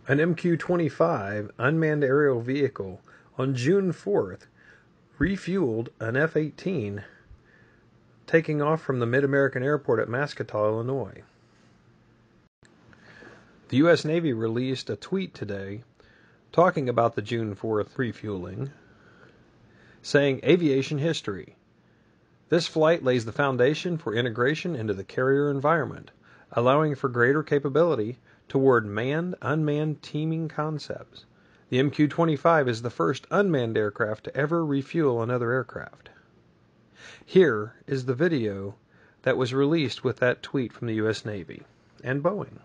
An MQ-25 unmanned aerial vehicle on June 4th refueled an F-18 taking off from the Mid-American Airport at Mascotah, Illinois. The U.S. Navy released a tweet today talking about the June 4th refueling, saying, "Aviation history. This flight lays the foundation for integration into the carrier environment, allowing for greater capability toward manned-unmanned teaming concepts. The MQ-25 is the first unmanned aircraft to ever refuel another aircraft." Here is the video that was released with that tweet from the U.S. Navy and Boeing.